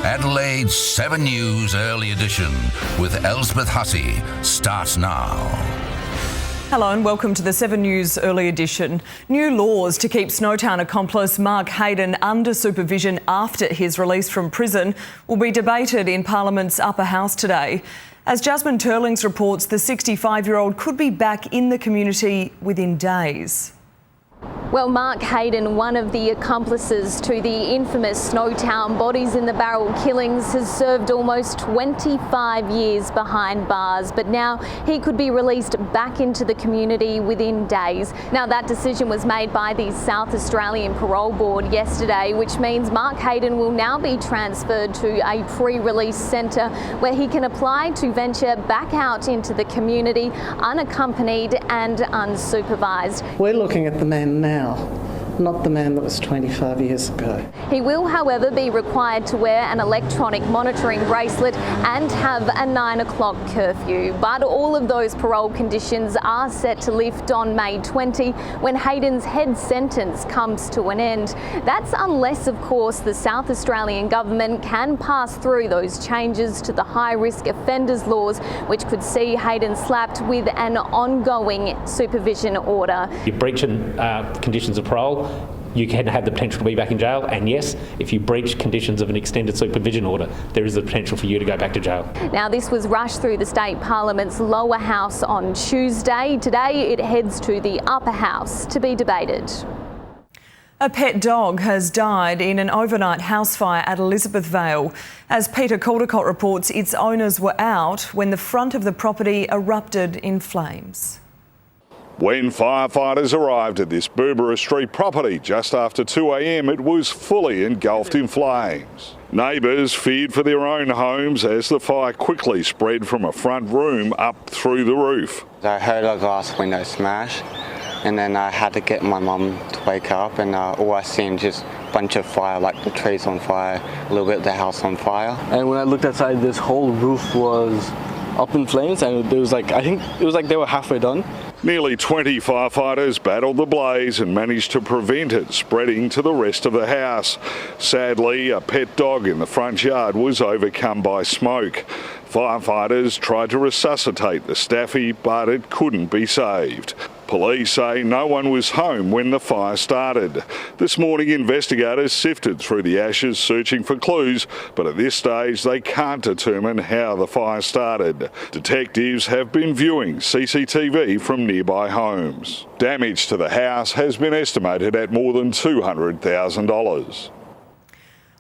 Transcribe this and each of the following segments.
Adelaide's 7 News Early Edition with Elspeth Hussey starts now. Hello and welcome to the 7 News Early Edition. New laws to keep Snowtown accomplice Mark Hayden under supervision after his release from prison will be debated in Parliament's upper house today. As Jasmine Turlings reports, the 65-year-old could be back in the community within days. Well, Mark Hayden, one of the accomplices to the infamous Snowtown bodies in the barrel killings, has served almost 25 years behind bars, but now he could be released back into the community within days. Now, that decision was made by the South Australian Parole Board yesterday, which means Mark Hayden will now be transferred to a pre-release centre where he can apply to venture back out into the community unaccompanied and unsupervised. We're looking at the man now, not the man that was 25 years ago. He will, however, be required to wear an electronic monitoring bracelet and have a 9 o'clock curfew. But all of those parole conditions are set to lift on May 20 when Hayden's head sentence comes to an end. That's unless, of course, the South Australian government can pass through those changes to the high-risk offenders laws, which could see Hayden slapped with an ongoing supervision order. You're breaching conditions of parole, you can have the potential to be back in jail, and yes, if you breach conditions of an extended supervision order, there is the potential for you to go back to jail. Now, this was rushed through the State Parliament's lower house on Tuesday. Today it heads to the upper house to be debated. A pet dog has died in an overnight house fire at Elizabeth Vale. As Peter Caldecott reports, its owners were out when the front of the property erupted in flames. When firefighters arrived at this Berbera Street property just after 2 a.m, it was fully engulfed in flames. Neighbours feared for their own homes as the fire quickly spread from a front room up through the roof. I heard a glass window smash, and then I had to get my mum to wake up, and all I seen just a bunch of fire, like the trees on fire, a little bit of the house on fire. And when I looked outside, this whole roof was up in flames, and it was like, I think it was like they were halfway done. Nearly 20 firefighters battled the blaze and managed to prevent it spreading to the rest of the house. Sadly, a pet dog in the front yard was overcome by smoke. Firefighters tried to resuscitate the staffy, but it couldn't be saved. Police say no one was home when the fire started. This morning, investigators sifted through the ashes searching for clues, but at this stage they can't determine how the fire started. Detectives have been viewing CCTV from nearby homes. Damage to the house has been estimated at more than $200,000.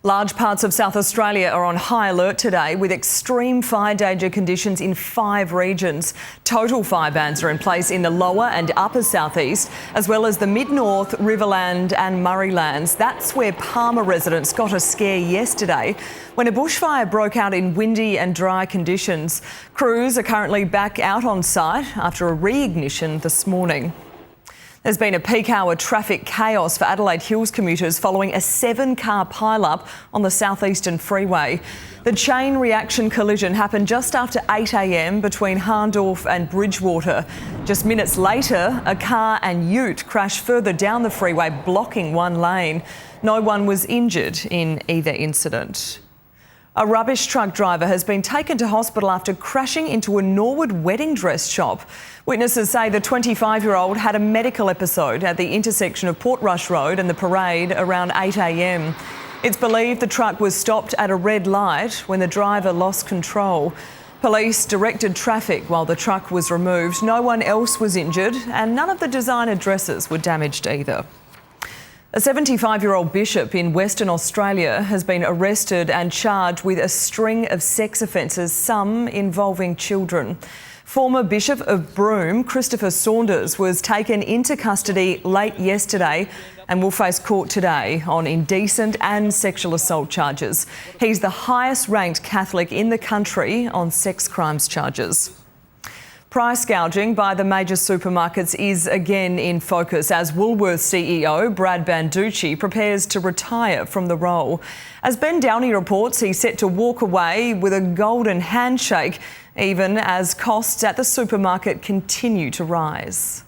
Large parts of South Australia are on high alert today with extreme fire danger conditions in 5 regions. Total fire bans are in place in the lower and upper southeast, as well as the mid-north, Riverland and Murraylands. That's where Palmer residents got a scare yesterday when a bushfire broke out in windy and dry conditions. Crews are currently back out on site after a re-ignition this morning. There's been a peak hour traffic chaos for Adelaide Hills commuters following a 7-car pile-up on the southeastern freeway. The chain reaction collision happened just after 8 a.m. between Harndorf and Bridgewater. Just minutes later, a car and ute crashed further down the freeway, blocking one lane. No one was injured in either incident. A rubbish truck driver has been taken to hospital after crashing into a Norwood wedding dress shop. Witnesses say the 25-year-old had a medical episode at the intersection of Portrush Road and the Parade around 8 a.m. It's believed the truck was stopped at a red light when the driver lost control. Police directed traffic while the truck was removed. No one else was injured and none of the designer dresses were damaged either. A 75-year-old bishop in Western Australia has been arrested and charged with a string of sex offences, some involving children. Former Bishop of Broome, Christopher Saunders, was taken into custody late yesterday and will face court today on indecent and sexual assault charges. He's the highest-ranked Catholic in the country on sex crimes charges. Price gouging by the major supermarkets is again in focus as Woolworths CEO Brad Banducci prepares to retire from the role. As Ben Downey reports, he's set to walk away with a golden handshake, even as costs at the supermarket continue to rise.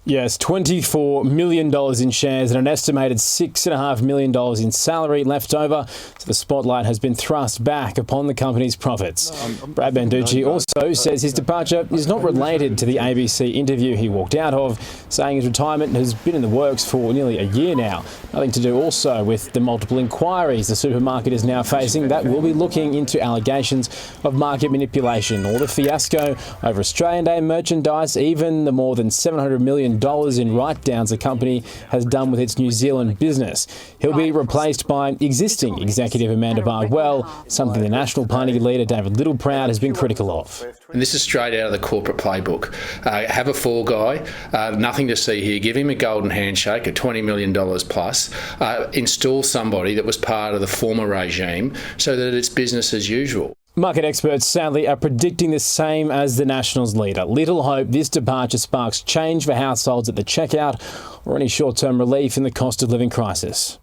Yes, $24 million in shares and an estimated $6.5 million in salary left over. So the spotlight has been thrust back upon the company's profits. Brad Banducci also says his departure is not related to the ABC interview he walked out of, saying his retirement has been in the works for nearly a year now. Nothing to do also with the multiple inquiries the supermarket is now facing that will be looking into allegations of market manipulation or the fiasco over Australian Day merchandise, even the more than $700 million in write-downs the company has done with its New Zealand business. He'll be replaced by existing executive Amanda Bardwell, something the National Party leader David Littleproud has been critical of. And this is straight out of the corporate playbook. Have a fall guy, nothing to see here, give him a golden handshake at $20 million plus, install somebody that was part of the former regime so that it's business as usual. Market experts sadly are predicting the same as the Nationals leader. Little hope this departure sparks change for households at the checkout or any short-term relief in the cost of living crisis.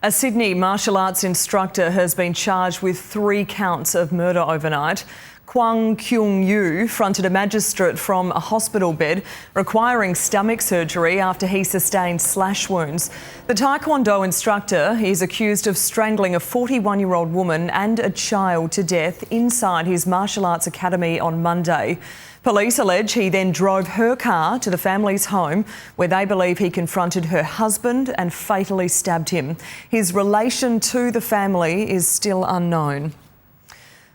A Sydney martial arts instructor has been charged with 3 counts of murder overnight. Kwang Kyung Yu fronted a magistrate from a hospital bed requiring stomach surgery after he sustained slash wounds. The Taekwondo instructor is accused of strangling a 41-year-old woman and a child to death inside his martial arts academy on Monday. Police allege he then drove her car to the family's home where they believe he confronted her husband and fatally stabbed him. His relation to the family is still unknown.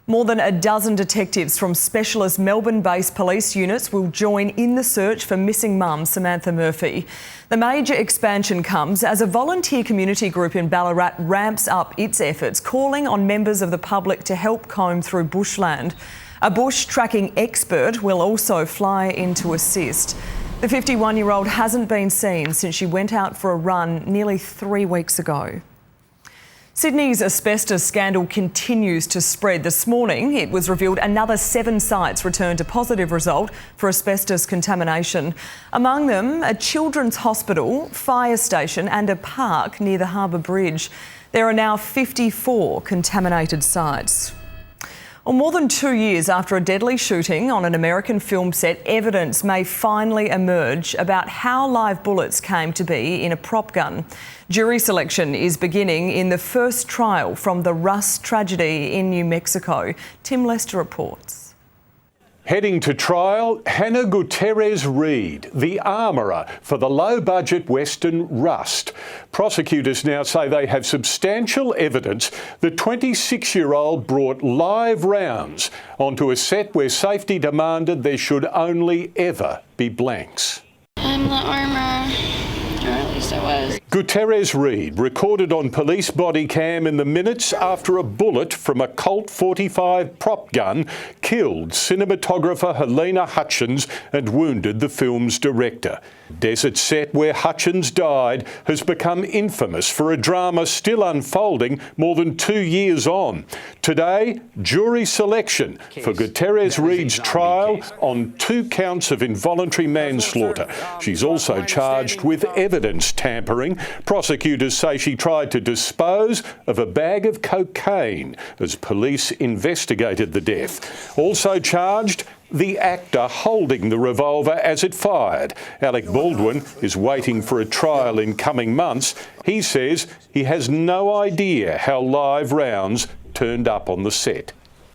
More than a dozen detectives from specialist Melbourne-based police units will join in the search for missing mum Samantha Murphy. The major expansion comes as a volunteer community group in Ballarat ramps up its efforts, calling on members of the public to help comb through bushland. A bush tracking expert will also fly in to assist. The 51-year-old hasn't been seen since she went out for a run nearly 3 weeks ago. Sydney's asbestos scandal continues to spread. This morning, it was revealed another 7 sites returned a positive result for asbestos contamination. Among them, a children's hospital, fire station and a park near the Harbour Bridge. There are now 54 contaminated sites. Well, more than 2 years after a deadly shooting on an American film set, evidence may finally emerge about how live bullets came to be in a prop gun. Jury selection is beginning in the first trial from the Rust tragedy in New Mexico. Tim Lester reports. Heading to trial, Hannah Gutierrez-Reed, the armourer for the low-budget Western Rust. Prosecutors now say they have substantial evidence the 26-year-old brought live rounds onto a set where safety demanded there should only ever be blanks. I'm the armourer, or at least I was. Gutierrez-Reed recorded on police body cam in the minutes after a bullet from a Colt 45 prop gun killed cinematographer Helena Hutchins and wounded the film's director. Desert set where Hutchins died has become infamous for a drama still unfolding more than 2 years on. Today, jury selection for Gutierrez-Reed's trial on 2 counts of involuntary manslaughter. She's also charged with evidence tampering. Prosecutors say she tried to dispose of a bag of cocaine as police investigated the death. Also charged, the actor holding the revolver as it fired. Alec Baldwin is waiting for a trial in coming months. He says he has no idea how live rounds turned up on the set.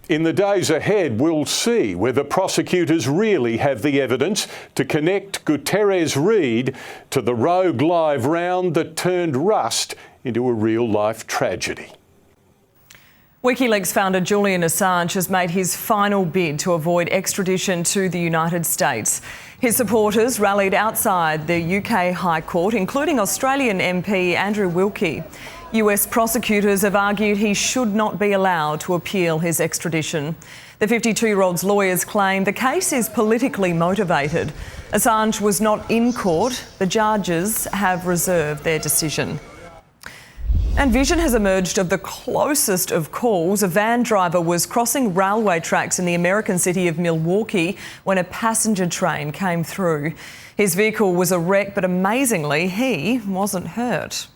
In the days ahead, we'll see whether prosecutors really have the evidence to connect Gutierrez-Reed to the rogue live round that turned Rust into a real-life tragedy. WikiLeaks founder Julian Assange has made his final bid to avoid extradition to the United States. His supporters rallied outside the UK High Court, including Australian MP Andrew Wilkie. US prosecutors have argued he should not be allowed to appeal his extradition. The 52-year-old's lawyers claim the case is politically motivated. Assange was not in court. The judges have reserved their decision. And vision has emerged of the closest of calls. A van driver was crossing railway tracks in the American city of Milwaukee when a passenger train came through. His vehicle was a wreck, but amazingly, he wasn't hurt.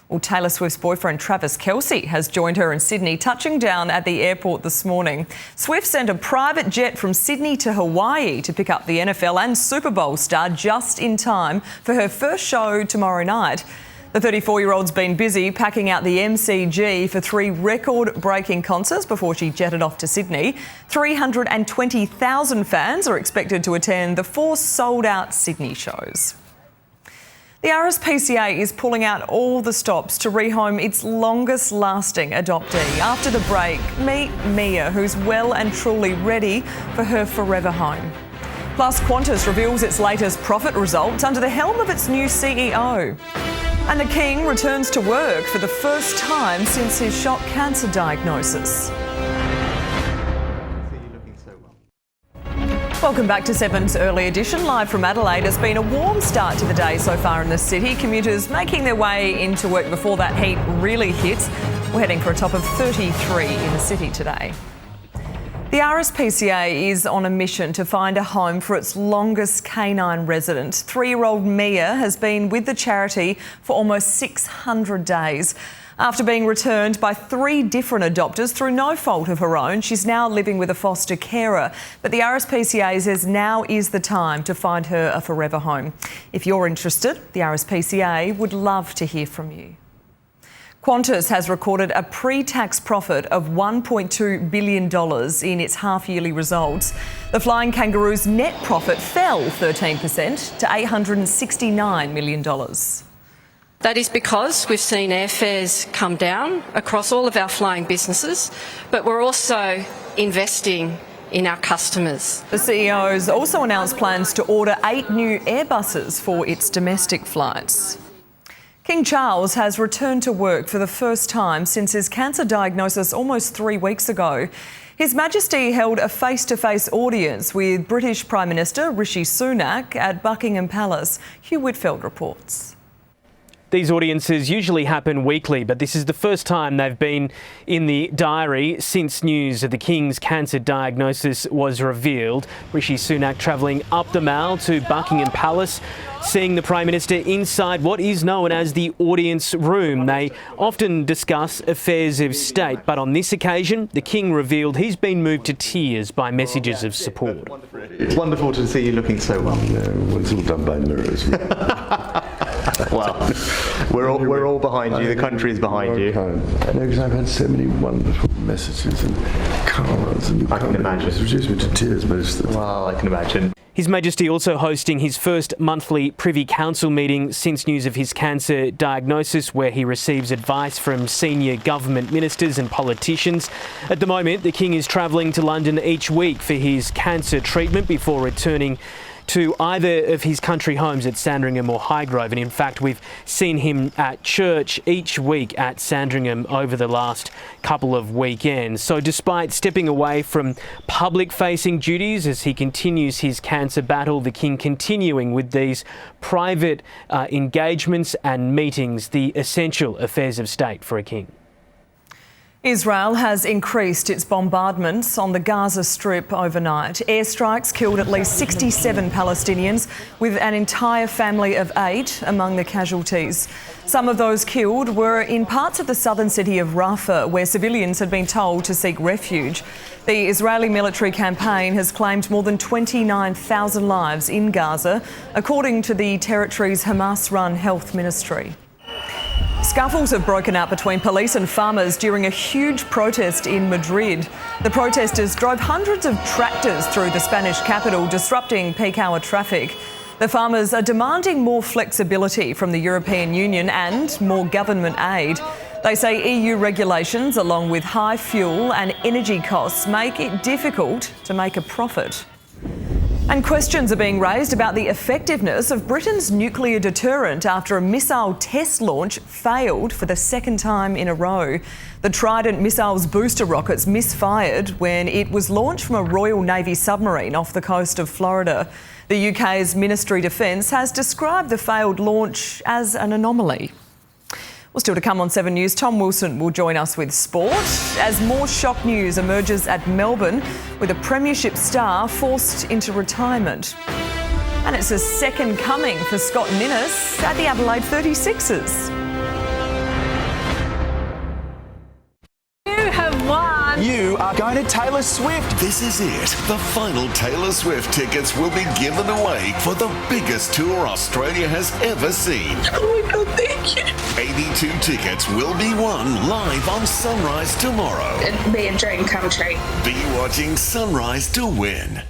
Well, Taylor Swift's boyfriend Travis Kelce has joined her in Sydney, touching down at the airport this morning. Swift sent a private jet from Sydney to Hawaii to pick up the NFL and Super Bowl star just in time for her first show tomorrow night. The 34-year-old's been busy packing out the MCG for 3 record-breaking concerts before she jetted off to Sydney. 320,000 fans are expected to attend the 4 sold-out Sydney shows. The RSPCA is pulling out all the stops to rehome its longest-lasting adoptee. After the break, meet Mia, who's well and truly ready for her forever home. Plus, Qantas reveals its latest profit results under the helm of its new CEO. And the King returns to work for the first time since his shock cancer diagnosis. Welcome back to 7's Early Edition. Live from Adelaide. It's been a warm start to the day so far in the city. Commuters making their way into work before that heat really hits. We're heading for a top of 33 in the city today. The RSPCA is on a mission to find a home for its longest canine resident. 3-year-old Mia has been with the charity for almost 600 days. After being returned by 3 different adopters through no fault of her own, she's now living with a foster carer. But the RSPCA says now is the time to find her a forever home. If you're interested, the RSPCA would love to hear from you. Qantas has recorded a pre-tax profit of $1.2 billion in its half-yearly results. The Flying Kangaroo's net profit fell 13% to $869 million. That is because we've seen airfares come down across all of our flying businesses, but we're also investing in our customers. The CEO has also announced plans to order 8 new Airbuses for its domestic flights. King Charles has returned to work for the first time since his cancer diagnosis almost 3 weeks ago. His Majesty held a face-to-face audience with British Prime Minister Rishi Sunak at Buckingham Palace. Hugh Whitfield reports. These audiences usually happen weekly, but this is the first time they've been in the diary since news of the King's cancer diagnosis was revealed. Rishi Sunak travelling up the Mall to Buckingham Palace, seeing the Prime Minister inside what is known as the audience room. They often discuss affairs of state, but on this occasion, the King revealed he's been moved to tears by messages of support. It's wonderful to see you looking so well. Well, it's all done by mirrors. Well, we're all behind you. The country is behind you. No, because I've had so many wonderful messages and cards and I can imagine. It's reduced me to tears most of the time. Well, I can imagine. His Majesty also hosting his first monthly Privy Council meeting since news of his cancer diagnosis, where he receives advice from senior government ministers and politicians. At the moment, the King is travelling to London each week for his cancer treatment before returning to either of his country homes at Sandringham or Highgrove. And in fact, we've seen him at church each week at Sandringham over the last couple of weekends. So despite stepping away from public-facing duties as he continues his cancer battle, the King continuing with these private engagements and meetings, the essential affairs of state for a king. Israel has increased its bombardments on the Gaza Strip overnight. Airstrikes killed at least 67 Palestinians, with an entire family of 8 among the casualties. Some of those killed were in parts of the southern city of Rafah, where civilians had been told to seek refuge. The Israeli military campaign has claimed more than 29,000 lives in Gaza, according to the territory's Hamas-run health ministry. Scuffles have broken out between police and farmers during a huge protest in Madrid. The protesters drove hundreds of tractors through the Spanish capital, disrupting peak hour traffic. The farmers are demanding more flexibility from the European Union and more government aid. They say EU regulations, along with high fuel and energy costs, make it difficult to make a profit. And questions are being raised about the effectiveness of Britain's nuclear deterrent after a missile test launch failed for the second time in a row. The Trident missile's booster rockets misfired when it was launched from a Royal Navy submarine off the coast of Florida. The UK's Ministry of Defence has described the failed launch as an anomaly. Well, still to come on 7 News, Tom Wilson will join us with sport as more shock news emerges at Melbourne with a premiership star forced into retirement. And it's a second coming for Scott Ninnis at the Adelaide 36ers. You are going to Taylor Swift. This is it. The final Taylor Swift tickets will be given away for the biggest tour Australia has ever seen. Oh my God, thank you. 82 tickets will be won live on Sunrise tomorrow. It'd be a dream come true. Be watching Sunrise to win.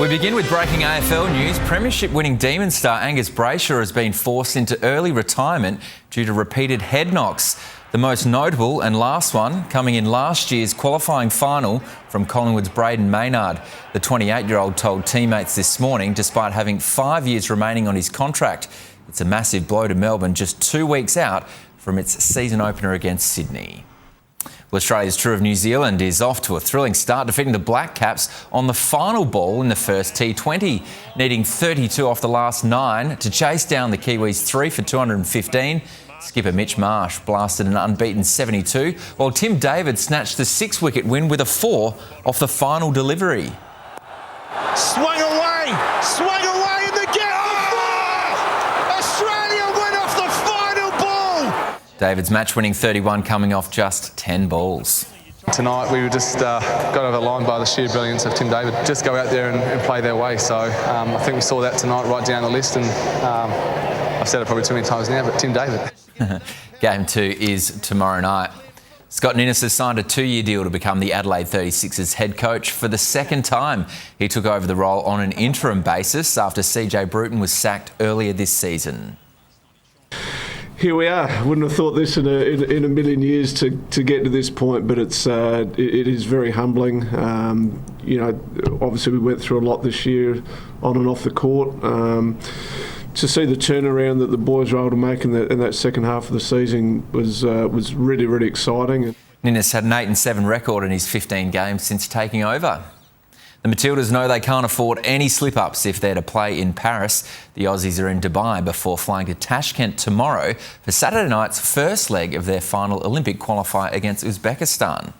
We begin with breaking AFL news. Premiership-winning Demon star Angus Brayshaw has been forced into early retirement due to repeated head knocks. The most notable and last one coming in last year's qualifying final from Collingwood's Braden Maynard. The 28-year-old told teammates this morning, despite having 5 years remaining on his contract, it's a massive blow to Melbourne just 2 weeks out from its season opener against Sydney. Well, Australia's tour of New Zealand is off to a thrilling start, defeating the Black Caps on the final ball in the first T20, needing 32 off the last 9 to chase down the Kiwis 3 for 215. Skipper Mitch Marsh blasted an unbeaten 72, while Tim David snatched the 6-wicket win with a 4 off the final delivery. Swung away in the gap. Australia went off the final ball. David's match-winning 31 coming off just 10 balls. Tonight we were just got over the line by the sheer brilliance of Tim David. Just go out there and play their way. So I think we saw that tonight right down the list, and I've said it probably too many times now, but Tim David. Game 2 is tomorrow night. Scott Ninnis has signed a 2-year deal to become the Adelaide 36ers head coach for the second time. He took over the role on an interim basis after CJ Bruton was sacked earlier this season. Here we are. Wouldn't have thought this in a million years to get to this point, but it is very humbling. Obviously we went through a lot this year on and off the court. To see the turnaround that the boys were able to make in that second half of the season was really, really exciting. Ninnis had an 8-7 record in his 15 games since taking over. The Matildas know they can't afford any slip-ups if they're to play in Paris. The Aussies are in Dubai before flying to Tashkent tomorrow for Saturday night's first leg of their final Olympic qualifier against Uzbekistan.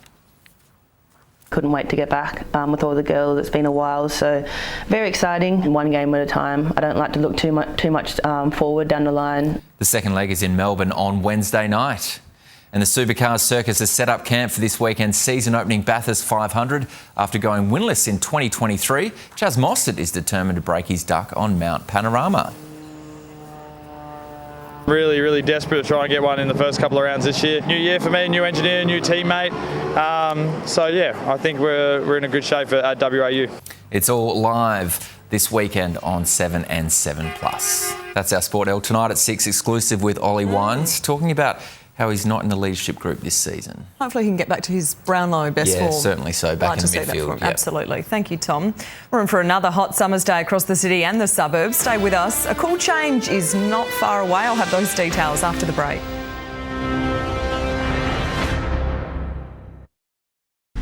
Couldn't wait to get back with all the girls. It's been a while, so very exciting. One game at a time. I don't like to look too much forward down the line. The second leg is in Melbourne on Wednesday night. And the Supercars Circus has set up camp for this weekend's season-opening Bathurst 500 after going winless in 2023. Chaz Mostert is determined to break his duck on Mount Panorama. Really, really desperate to try and get one in the first couple of rounds this year. New year for me, new engineer, new teammate. I think we're in a good shape at WAU. It's all live this weekend on 7 and 7+. That's our Sport L tonight at 6, exclusive with Ollie Wines, talking about how he's not in the leadership group this season. Hopefully he can get back to his Brownlow best form. Yeah, certainly so, back in the midfield. Yep. Absolutely. Thank you, Tom. We're in for another hot summer's day across the city and the suburbs. Stay with us. A cool change is not far away. I'll have those details after the break.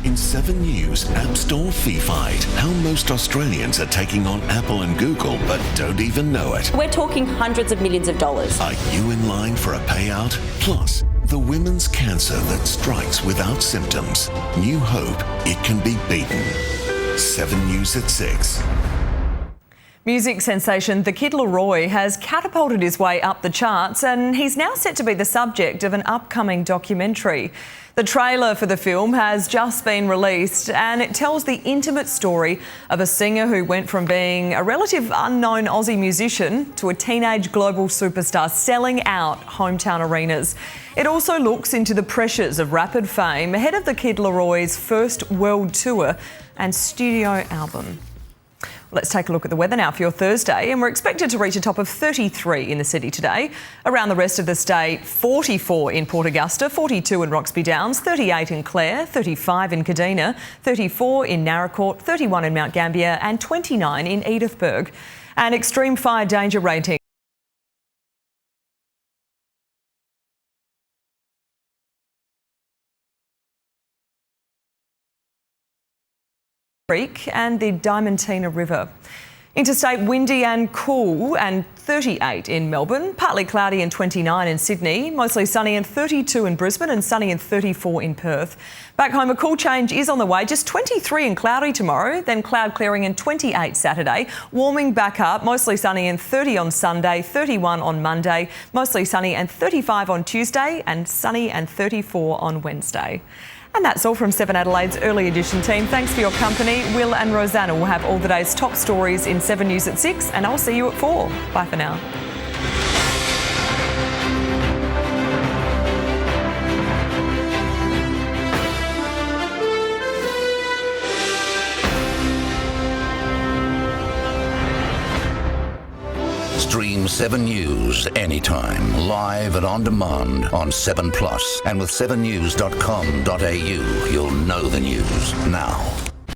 In 7 News, App Store fee fight. How most Australians are taking on Apple and Google but don't even know it. We're talking hundreds of millions of dollars. Are you in line for a payout? Plus, the women's cancer that strikes without symptoms. New hope, it can be beaten. 7 News at 6. Music sensation The Kid Laroi has catapulted his way up the charts, and he's now set to be the subject of an upcoming documentary. The trailer for the film has just been released, and it tells the intimate story of a singer who went from being a relative unknown Aussie musician to a teenage global superstar selling out hometown arenas. It also looks into the pressures of rapid fame ahead of The Kid Laroi's first world tour and studio album. Let's take a look at the weather now for your Thursday, and we're expected to reach a top of 33 in the city today. Around the rest of the state, 44 in Port Augusta, 42 in Roxby Downs, 38 in Clare, 35 in Kadina, 34 in Naracoorte, 31 in Mount Gambier and 29 in Edithburgh. An extreme fire danger rating Creek and the Diamantina River. Interstate windy and cool and 38 in Melbourne, partly cloudy and 29 in Sydney, mostly sunny and 32 in Brisbane and sunny and 34 in Perth. Back home, a cool change is on the way, just 23 and cloudy tomorrow, then cloud clearing and 28 Saturday, warming back up, mostly sunny and 30 on Sunday, 31 on Monday, mostly sunny and 35 on Tuesday and sunny and 34 on Wednesday. And that's all from 7 Adelaide's Early Edition team. Thanks for your company. Will and Rosanna will have all the day's top stories in 7 News at 6, and I'll see you at 4. Bye for now. Stream 7 News anytime, live and on demand on 7 Plus. And with 7news.com.au, you'll know the news now.